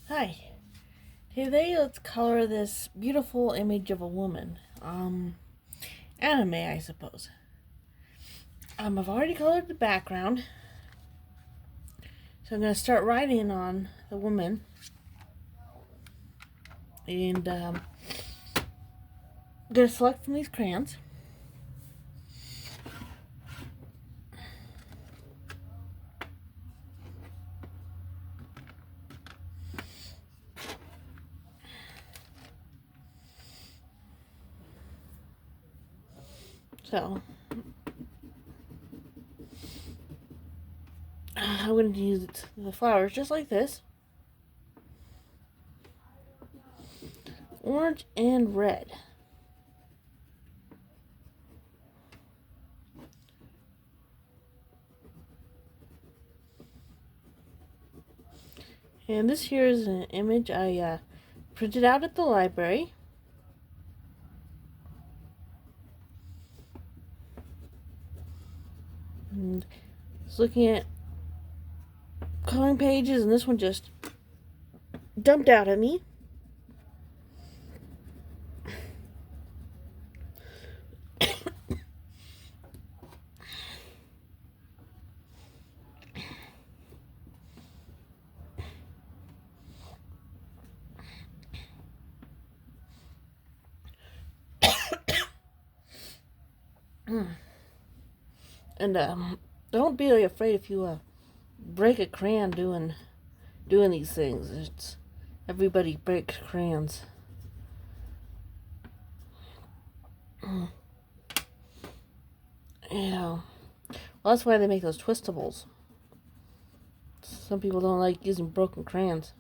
Hi. Today let's color this beautiful image of a woman. Anime, I suppose. I've already colored the background. So I'm going to start writing on the woman. And I'm going to select from these crayons. So I'm going to use the flowers just like this. Orange and red. And this here is an image I printed out at the library. And I was looking at coloring pages, and this one just dumped out at me. And don't be afraid if you break a crayon doing these things. It's everybody breaks crayons. Yeah. Well, that's why they make those twistables. Some people don't like using broken crayons.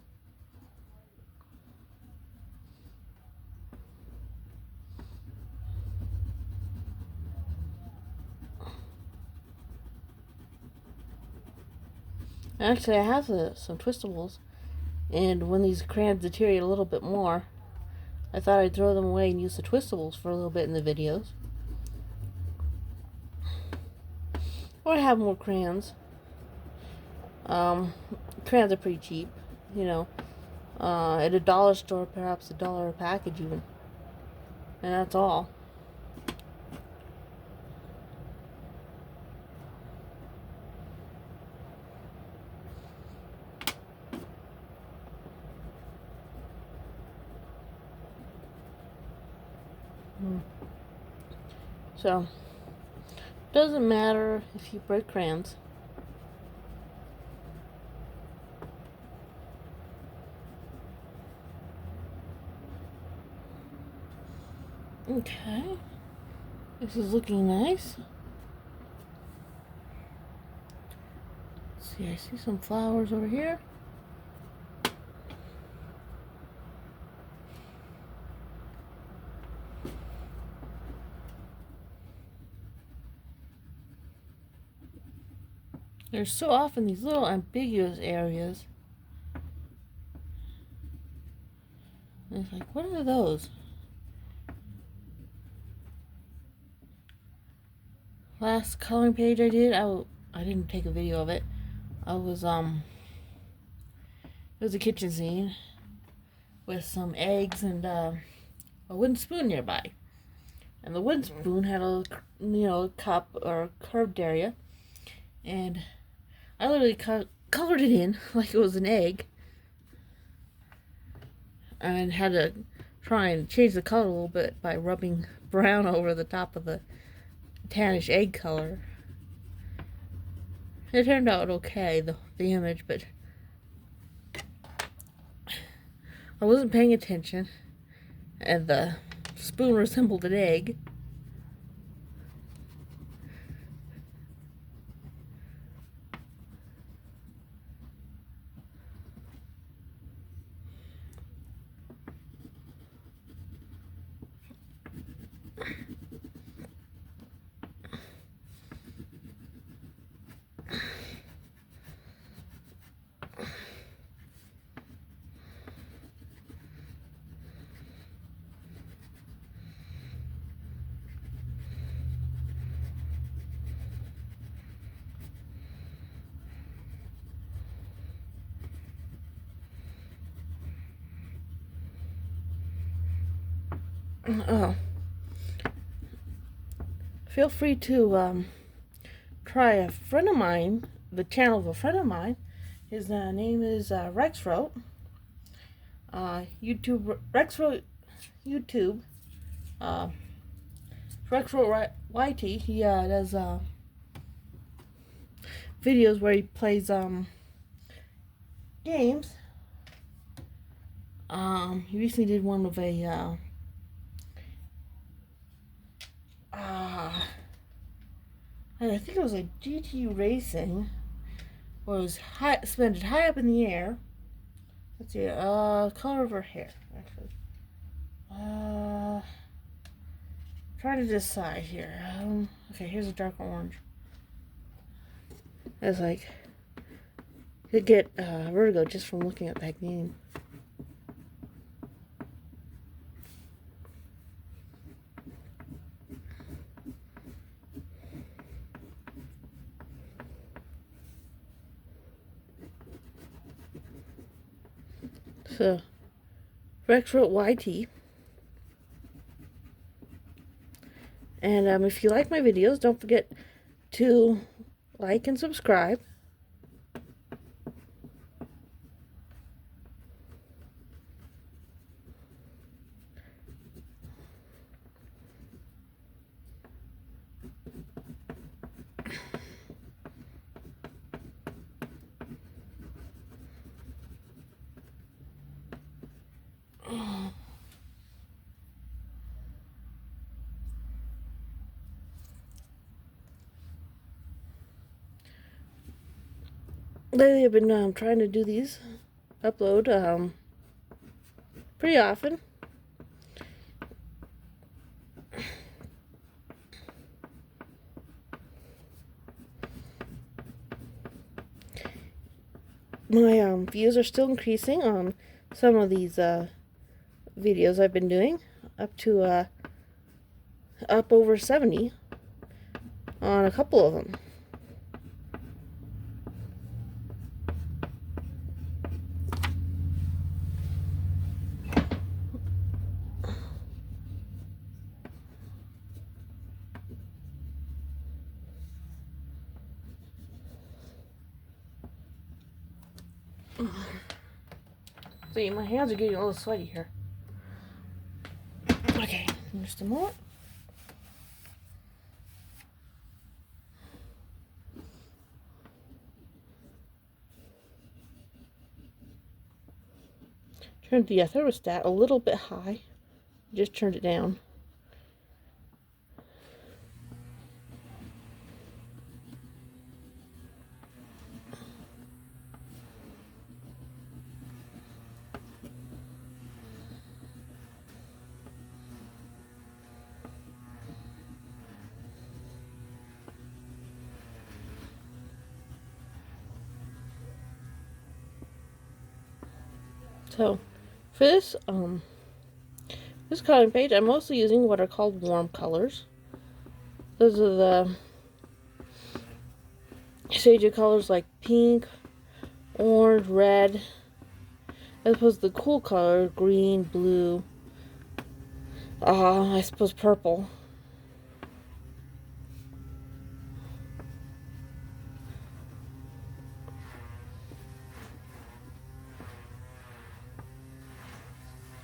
Actually, I have some twistables, and when these crayons deteriorate a little bit more, I thought I'd throw them away and use the twistables for a little bit in the videos. Or I have more crayons. Crayons are pretty cheap, you know. At a dollar store, perhaps $1 a package even. And that's all. So, doesn't matter if you break crayons. Okay. This is looking nice. Let's see, I see some flowers over here. There's so often these little ambiguous areas. And it's like, what are those? Last coloring page I did, I didn't take a video of it. It was a kitchen scene with some eggs and a wooden spoon nearby. And the wooden spoon had a cup or curved area, and I literally colored it in like it was an egg, and had to try and change the color a little bit by rubbing brown over the top of the tannish egg color. It turned out okay, the image, but I wasn't paying attention, and the spoon resembled an egg. uh, feel free to try a friend of mine, the channel of a friend of mine. His name is Rexrote. YouTube, Rexrote YouTube. Rexrote YT. He does videos where he plays games. He recently did one of a I think it was a GT racing, where it was suspended high up in the air. Let's see, color of her hair, actually. Try to decide here. Okay, here's a dark orange. It's like, you get vertigo just from looking at that game. So, Rexrote YT. And if you like my videos, don't forget to like and subscribe. Lately, I've been trying to do these, upload pretty often. My views are still increasing on some of these videos I've been doing, up to up over 70 on a couple of them. See, my hands are getting a little sweaty here. Okay, just a moment. Turned the thermostat a little bit high. Just turned it down. So, for this coloring page, I'm mostly using what are called warm colors. Those are the shades of colors like pink, orange, red, as opposed to the cool color, green, blue, I suppose purple.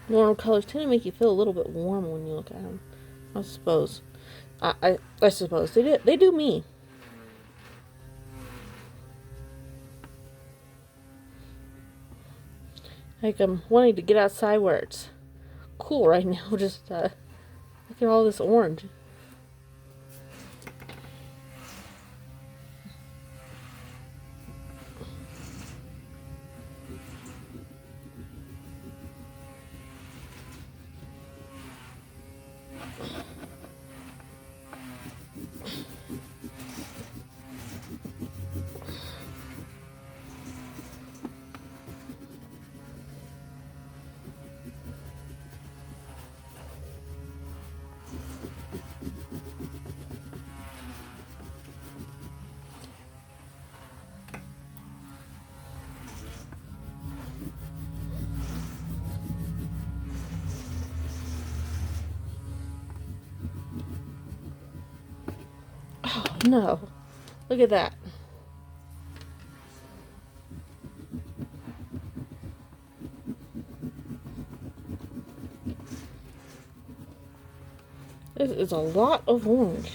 Warm colors tend to make you feel a little bit warm when you look at them. I suppose. I suppose they do me. Like I'm wanting to get outside where it's cool right now. Just look at all this orange. No. Look at that. This is a lot of orange.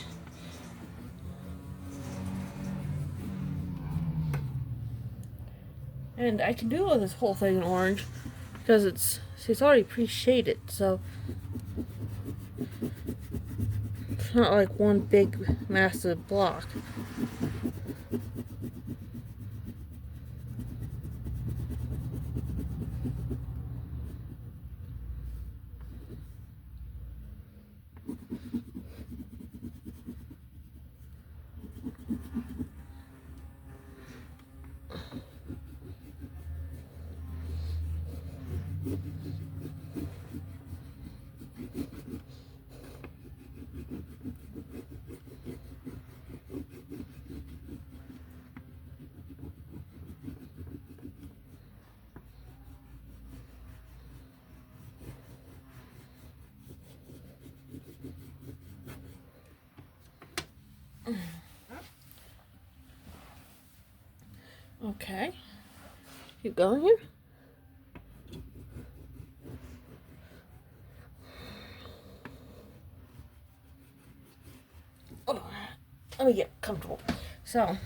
And I can do this whole thing in orange because it's already pre-shaded, so it's not like one big massive block. Okay. Keep going here. Oh, let me get comfortable. So,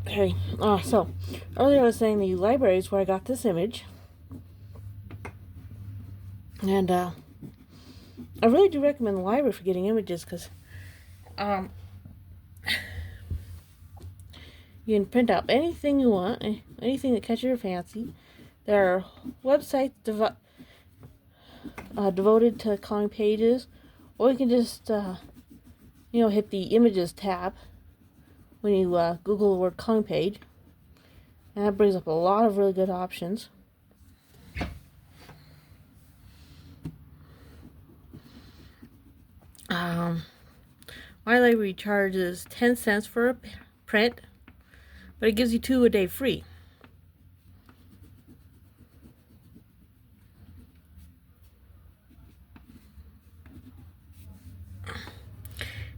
okay. So earlier I was saying the library is where I got this image, and I really do recommend the library for getting images because you can print out anything you want, anything that catches your fancy. There are websites devoted to calling pages, or you can just hit the images tab when you Google the word calling page, and that brings up a lot of really good options. My library charges 10 cents for a print, but it gives you 2 a day free.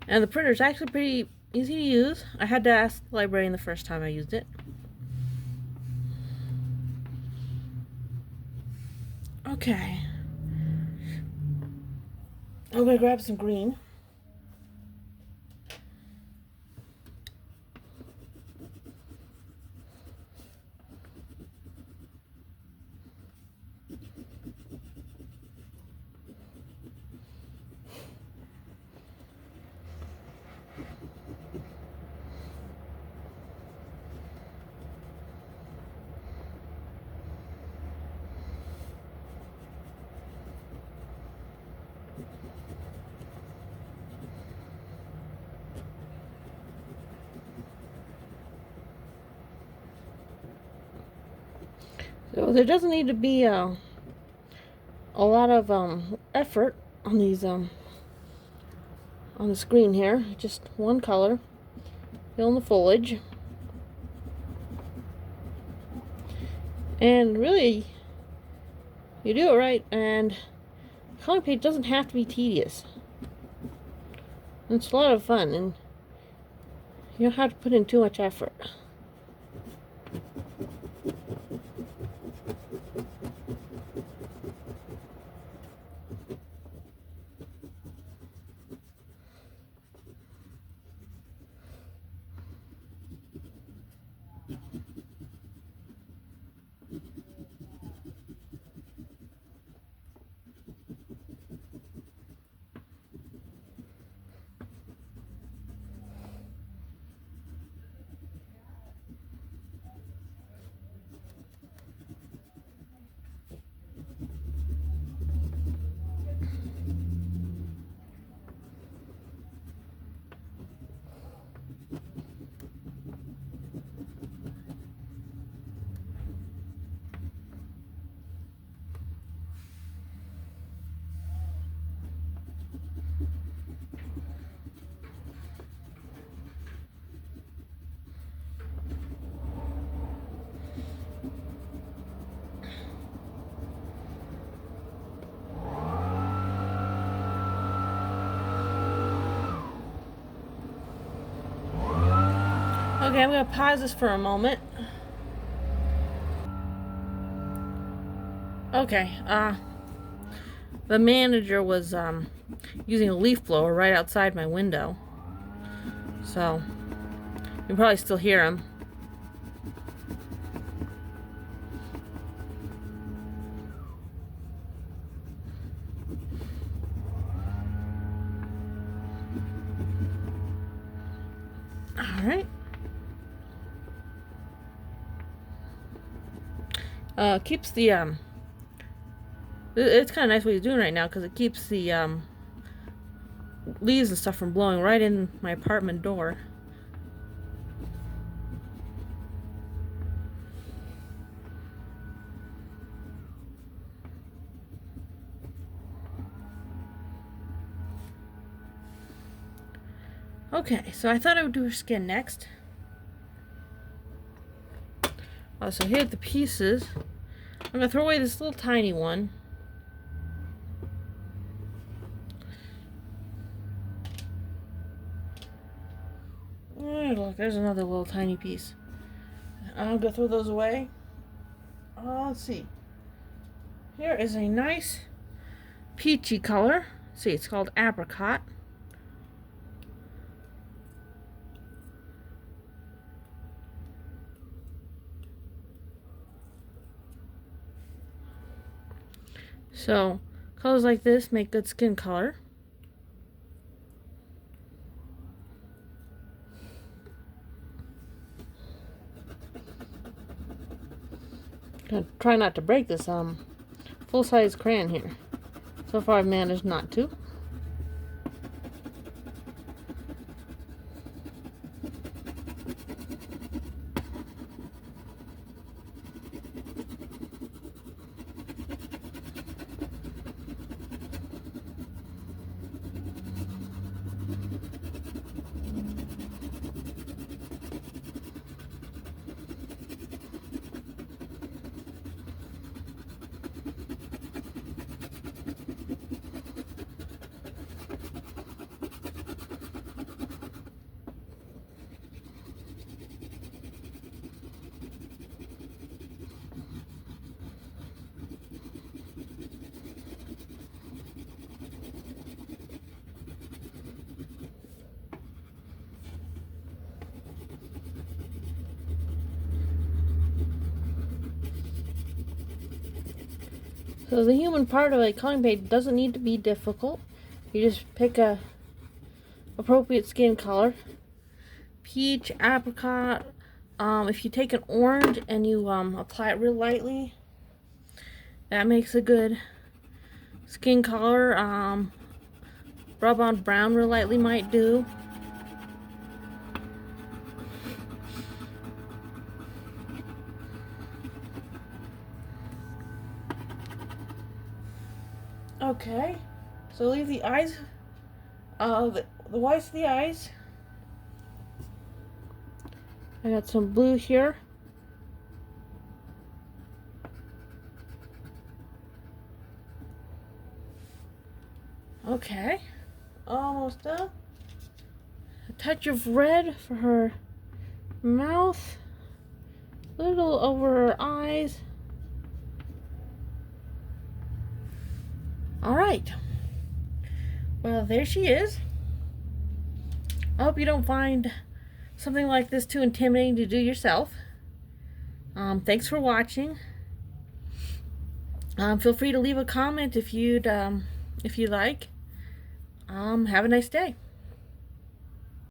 And the printer is actually pretty easy to use. I had to ask the librarian the first time I used it. Okay. I'm gonna grab some green. So there doesn't need to be a lot of effort on these on the screen here. Just one color, fill in the foliage, and really, you do it right, and the calling page doesn't have to be tedious. It's a lot of fun, and you don't have to put in too much effort. Okay, I'm gonna pause this for a moment. Okay, the manager was using a leaf blower right outside my window. So, you can probably still hear him. Alright. Keeps the, it's kind of nice what he's doing right now because it keeps the, leaves and stuff from blowing right in my apartment door. Okay, so I thought I would do her skin next. So here are the pieces. I'm going to throw away this little tiny one. Oh, look, there's another little tiny piece. I'm going to throw those away. Let's see. Here is a nice peachy color. See, it's called apricot. So, colors like this make good skin color. Gonna try not to break this full-size crayon here. So far I've managed not to. So the human part of a coloring page doesn't need to be difficult. You just pick a appropriate skin color. Peach, apricot. If you take an orange and you apply it real lightly, that makes a good skin color. Rub on brown real lightly might do. Okay, so leave the eyes, the whites of the eyes. I got some blue here. Okay, almost done. A touch of red for her mouth, a little over her eyes. Alright, well, there she is. I hope you don't find something like this too intimidating to do yourself. Thanks for watching. Feel free to leave a comment if you'd like. Have a nice day.